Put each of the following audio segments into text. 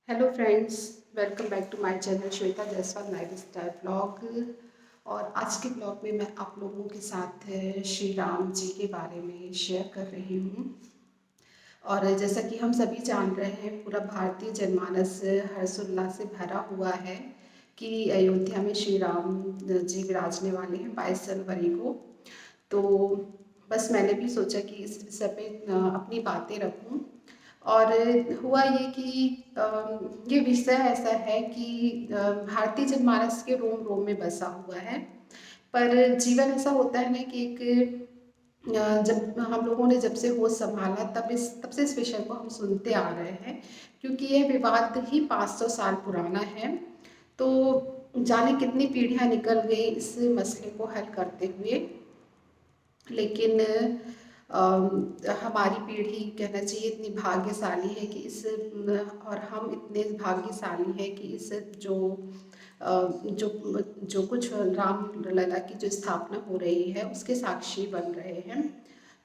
Hello friends, welcome back to my channel Shweta Jaiswal life style blog. और आज के blog में मैं आप लोगों के साथ श्री राम जी के बारे में शेयर कर रही हूँ। और जैसा कि हम सभी जान रहे हैं, पूरा भारतीय जनमानस हर्षोल्लास से भरा हुआ है कि अयोध्या में श्री राम जी विराजने वाले हैं 22 जनवरी को। तो बस मैंने भी सोचा कि इस विषय पे अपनी बातें रखूं। और हुआ ये कि ये विषय ऐसा है कि भारतीय जनमानस के रोम रोम में बसा हुआ है। पर जीवन ऐसा होता है ना कि एक जब हम लोगों ने जब से होश संभाला तब से इस विषय को हम सुनते आ रहे हैं, क्योंकि यह विवाद ही 500 साल पुराना है। तो जाने कितनी पीढ़ियां निकल गई इस मसले को हल करते हुए, लेकिन हमारी पीढ़ी कहना चाहिए इतनी भाग्यशाली है कि और हम इतने भाग्यशाली हैं कि इस जो जो कुछ राम लला की जो स्थापना हो रही है उसके साक्षी बन रहे हैं।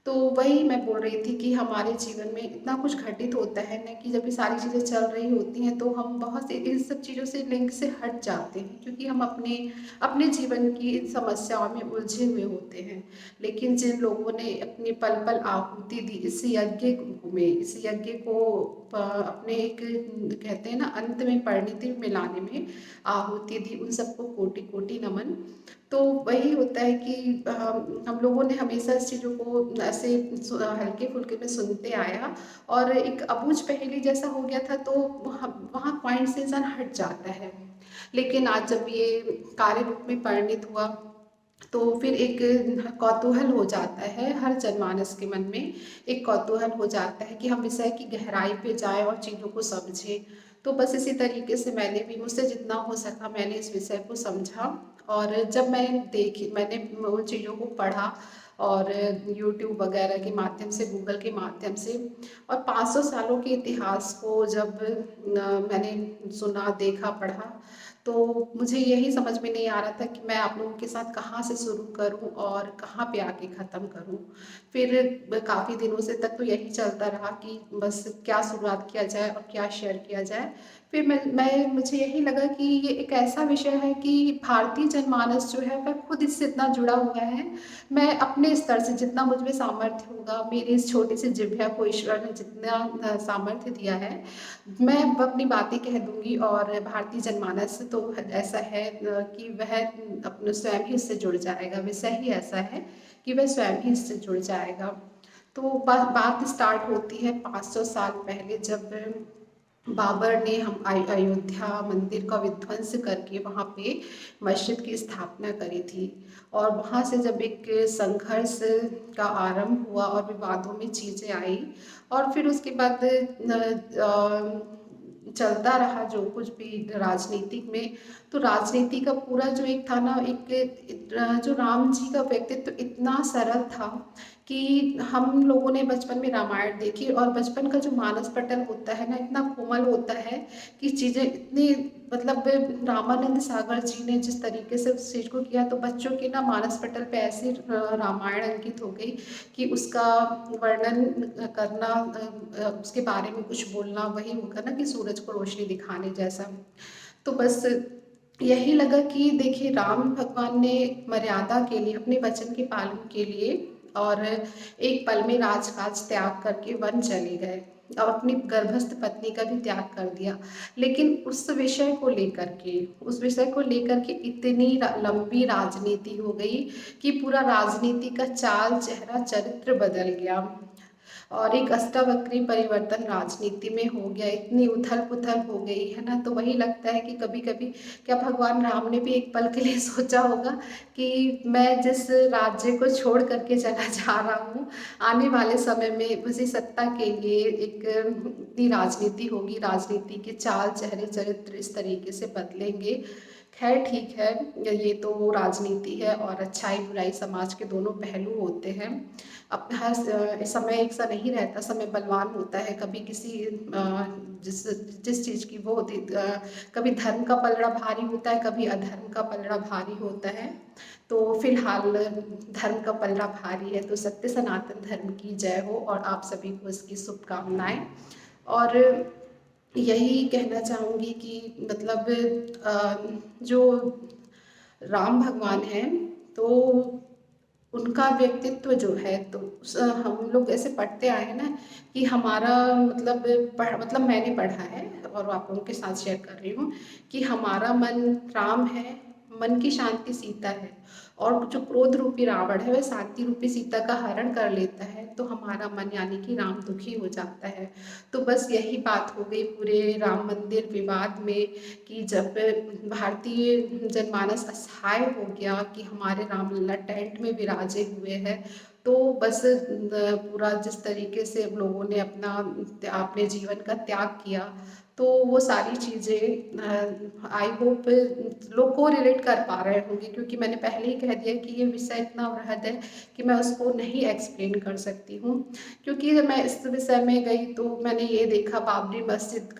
तो वही मैं बोल रही थी कि हमारे जीवन में इतना कुछ घटित होता है ना कि जब ये सारी चीज़ें चल रही होती हैं तो हम बहुत से इन सब चीज़ों से लिंक से हट जाते हैं, क्योंकि हम अपने अपने जीवन की समस्याओं में उलझे हुए होते हैं। लेकिन जिन लोगों ने अपनी पल पल आहुति दी इस यज्ञ को अपने एक कहते हैं ना अंत में परिणति में लाने में आहुति दी, उन सबको कोटि कोटि नमन। तो वही होता है कि हम लोगों ने हमेशा इस चीज़ों को ऐसे हल्के फुल्के में सुनते आया और एक अबूझ पहेली जैसा हो गया था। तो वहाँ पॉइंट से इंसान हट जाता है। लेकिन आज जब ये कार्य रूप में परिणित हुआ तो फिर एक कौतूहल हो जाता है हर जनमानस के मन में। एक कौतूहल हो जाता है कि हम विषय की गहराई पे जाएं और चीज़ों को समझें। तो बस इसी तरीके से मुझसे जितना हो सका मैंने इस विषय को समझा। और जब मैंने उन चीज़ों को पढ़ा और यूट्यूब वगैरह के माध्यम से, गूगल के माध्यम से, और 500 सालों के इतिहास को जब मैंने सुना, देखा, पढ़ा, तो मुझे यही समझ में नहीं आ रहा था कि मैं आप लोगों के साथ कहाँ से शुरू करूँ और कहाँ पे आके ख़त्म करूँ। फिर काफ़ी दिनों से तक तो यही चलता रहा कि बस क्या शुरुआत किया जाए और क्या शेयर किया जाए। फिर मुझे यही लगा कि ये एक ऐसा विषय है कि भारतीय जनमानस जो है वह खुद इससे इतना जुड़ा हुआ है। मैं अपने स्तर से जितना मुझ में सामर्थ्य होगा, मेरी इस छोटी सी जिह्वा को ईश्वर ने जितना सामर्थ्य दिया है, मैं अपनी बातें कह दूंगी। और भारतीय जनमानस तो ऐसा है कि वह अपने स्वयं ही इससे जुड़ जाएगा। विषय ही ऐसा है कि वह स्वयं ही इससे जुड़ जाएगा। तो बात स्टार्ट होती है 500 साल पहले, जब बाबर ने हम अयोध्या मंदिर का विध्वंस करके वहाँ पे मस्जिद की स्थापना करी थी। और वहाँ से जब एक संघर्ष का आरंभ हुआ और विवादों में चीज़ें आई, और फिर उसके बाद चलता रहा जो कुछ भी राजनीतिक में। तो राजनीति का पूरा जो एक था ना, एक जो राम जी का व्यक्तित्व इतना सरल था कि हम लोगों ने बचपन में रामायण देखी, और बचपन का जो मानस पटल होता है ना इतना कोमल होता है कि चीज़ें इतनी, मतलब रामानंद सागर जी ने जिस तरीके से उस चीज़ को किया, तो बच्चों के ना मानस पटल पे ऐसी रामायण अंकित हो गई कि उसका वर्णन करना, उसके बारे में कुछ बोलना वही होगा ना कि सूरज को रोशनी दिखाने जैसा। तो बस यही लगा कि देखिए, राम भगवान ने मर्यादा के लिए, अपने वचन के पालन के लिए, और एक पल में राजकाज त्याग करके वन चले गए और अपनी गर्भस्थ पत्नी का भी त्याग कर दिया। लेकिन उस विषय को लेकर के इतनी लंबी राजनीति हो गई कि पूरा राजनीति का चाल, चेहरा, चरित्र बदल गया। और एक अष्टावक्री परिवर्तन राजनीति में हो गया, इतनी उथल पुथल हो गई है ना। तो वही लगता है कि कभी कभी क्या भगवान राम ने भी एक पल के लिए सोचा होगा कि मैं जिस राज्य को छोड़ करके चला जा रहा हूँ, आने वाले समय में उसी सत्ता के लिए एक इतनी राजनीति होगी, राजनीति के चाल, चेहरे, चरित्र इस तरीके से बदलेंगे। खैर ठीक है, ये तो राजनीति है और अच्छाई बुराई समाज के दोनों पहलू होते हैं। अब हर समय एक सा नहीं रहता, समय बलवान होता है। कभी किसी जिस जिस चीज़ की वो होती, कभी धर्म का पलड़ा भारी होता है, कभी अधर्म का पलड़ा भारी होता है। तो फिलहाल धर्म का पलड़ा भारी है, तो सत्य सनातन धर्म की जय हो और आप सभी को इसकी शुभकामनाएं। और यही कहना चाहूँगी कि मतलब जो राम भगवान हैं, तो उनका व्यक्तित्व जो है, तो हम लोग ऐसे पढ़ते आए हैं ना कि हमारा मतलब मतलब मैंने पढ़ा है और आप लोगों के साथ शेयर कर रही हूँ कि हमारा मन राम है, मन की शांति सीता है, और जो क्रोध रूपी रावण है वह शांति रूपी सीता का हरण कर लेता है, तो हमारा मन यानी कि राम दुखी हो जाता है। तो बस यही बात हो गई पूरे राम मंदिर विवाद में कि जब भारतीय जनमानस असहाय हो गया कि हमारे रामलला टेंट में विराजे हुए हैं, तो बस पूरा जिस तरीके से लोगों ने अपने जीवन का त्याग किया, तो वो सारी चीज़ें आई होप लोग को रिलेट कर पा रहे होंगे, क्योंकि मैंने पहले ही कह दिया कि ये विषय इतना वृहद है कि मैं उसको नहीं एक्सप्लेन कर सकती हूँ। क्योंकि जब मैं इस विषय में गई तो मैंने ये देखा बाबरी मस्जिद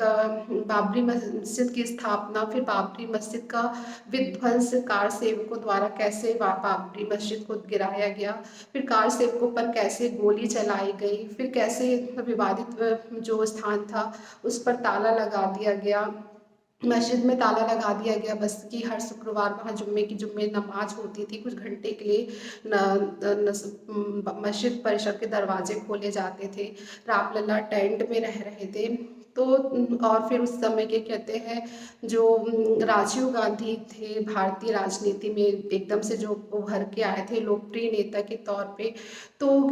की स्थापना, फिर बाबरी मस्जिद का विध्वंस कार सेवकों द्वारा कैसे बाबरी मस्जिद को गिराया गया, फिर कार सेवकों पर कैसे गोली चलाई गई, फिर कैसे विवादित जो स्थान था उस पर ताला लगा दिया गया, मस्जिद में ताला लगा दिया गया, बस कि हर शुक्रवार वहाँ जुम्मे नमाज होती थी कुछ घंटे के लिए, मस्जिद परिसर के दरवाजे खोले जाते थे, रामलला टेंट में रह रहे थे। तो और फिर उस समय के कहते हैं जो राजीव गांधी थे, भारतीय राजनीति में एकदम से जो उभर के आए थे लोकप्रिय नेता के तौर पे, तो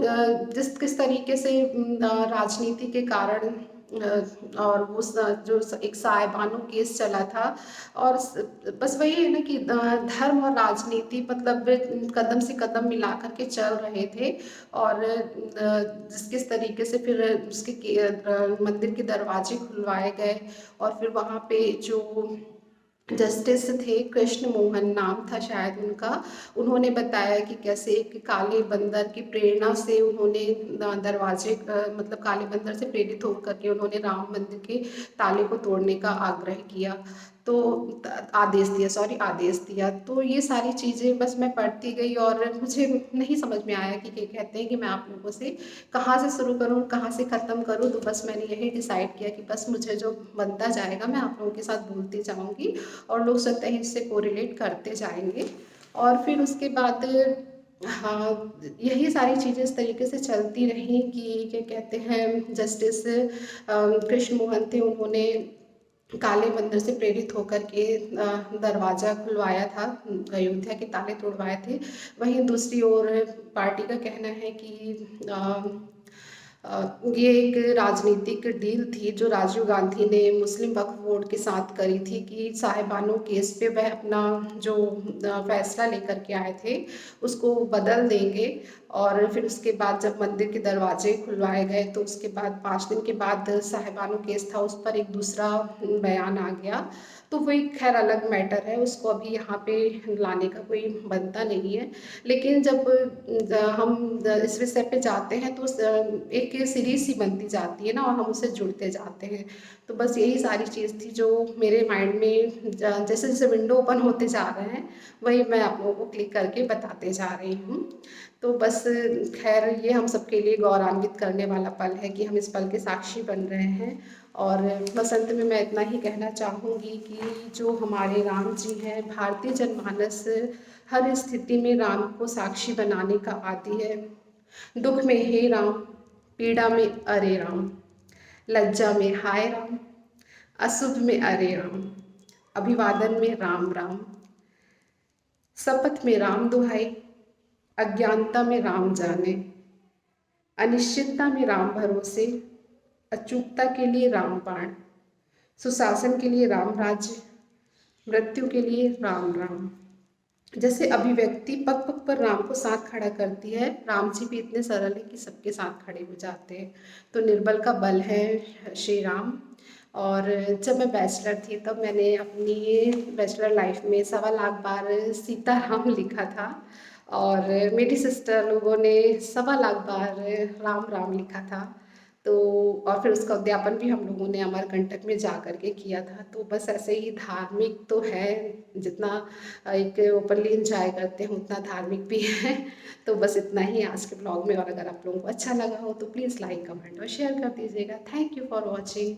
जिस किस तरीके से राजनीति के कारण और वो जो एक साहिबानो केस चला था, और बस वही है ना कि धर्म और राजनीति मतलब कदम से कदम मिला करके चल रहे थे, और जिस किस तरीके से फिर मंदिर के दरवाजे खुलवाए गए, और फिर वहाँ पे जो जस्टिस थे, कृष्ण मोहन नाम था शायद उनका, उन्होंने बताया कि कैसे एक काले बंदर की प्रेरणा से उन्होंने दरवाजे मतलब काले बंदर से प्रेरित होकर के उन्होंने राम मंदिर के ताले को तोड़ने का आग्रह किया, तो आदेश दिया। तो ये सारी चीज़ें बस मैं पढ़ती गई और मुझे नहीं समझ में आया कि क्या कहते हैं कि मैं आप लोगों से कहाँ से शुरू करूँ कहाँ से ख़त्म करूँ, तो बस मैंने यही डिसाइड किया कि बस मुझे जो बनता जाएगा मैं आप लोगों के साथ बोलती जाऊँगी, और लोग स्वतः ही इससे कोरिलेट करते जाएंगे। और फिर उसके बाद हाँ, यही सारी चीज़ें इस तरीके से चलती रहीं कि क्या कहते हैं जस्टिस कृष्ण मोहन थे, उन्होंने काले मंदिर से प्रेरित होकर के दरवाज़ा खुलवाया था, अयोध्या के ताले तोड़वाए थे। वहीं दूसरी ओर पार्टी का कहना है कि ये एक राजनीतिक डील थी जो राजीव गांधी ने मुस्लिम वक्फ बोर्ड के साथ करी थी कि साहिबानो केस पे वह अपना जो फैसला लेकर के आए थे उसको बदल देंगे, और फिर उसके बाद जब मंदिर के दरवाजे खुलवाए गए तो उसके बाद 5 दिन के बाद साहिबानो केस था उस पर एक दूसरा बयान आ गया। तो वो एक खैर अलग मैटर है, उसको अभी यहाँ पे लाने का कोई बनता नहीं है। लेकिन जब हम इस विषय पे जाते हैं तो एक सीरीज सी बनती जाती है ना, और हम उससे जुड़ते जाते हैं। तो बस यही सारी चीज़ थी जो मेरे माइंड में जैसे जैसे विंडो ओपन होते जा रहे हैं वही मैं आप लोगों को क्लिक करके बताते जा रही हूँ। तो बस खैर ये हम सबके लिए गौरवान्वित करने वाला पल है कि हम इस पल के साक्षी बन रहे हैं। और बसंत में मैं इतना ही कहना चाहूँगी कि जो हमारे राम जी हैं, भारतीय जनमानस हर स्थिति में राम को साक्षी बनाने का आदी है। दुख में हे राम, पीड़ा में अरे राम, लज्जा में हाय राम, अशुभ में अरे राम, अभिवादन में राम राम, शपथ में राम दुहाई, अज्ञानता में राम जाने, अनिश्चितता में राम भरोसे, अचूकता के लिए राम बाण, सुशासन के लिए राम राज्य, मृत्यु के लिए राम राम। जैसे अभिव्यक्ति पग पग पर राम को साथ खड़ा करती है, राम जी भी इतने सरल है कि सबके साथ खड़े हो जाते हैं। तो निर्बल का बल है श्री राम। और जब मैं बैचलर थी तब मैंने अपनी बैचलर लाइफ में 1.25 लाख बार सीताराम लिखा था, और मेरी सिस्टर लोगों ने 1.25 लाख बार राम राम लिखा था। तो और फिर उसका उद्यापन भी हम लोगों ने अमरकंटक में जा कर के किया था। तो बस ऐसे ही धार्मिक तो है, जितना एक ओपनली इंजॉय करते हैं उतना धार्मिक भी है। तो बस इतना ही आज के ब्लॉग में, और अगर आप लोगों को अच्छा लगा हो तो प्लीज़ लाइक कमेंट और शेयर कर दीजिएगा। Thank you for watching.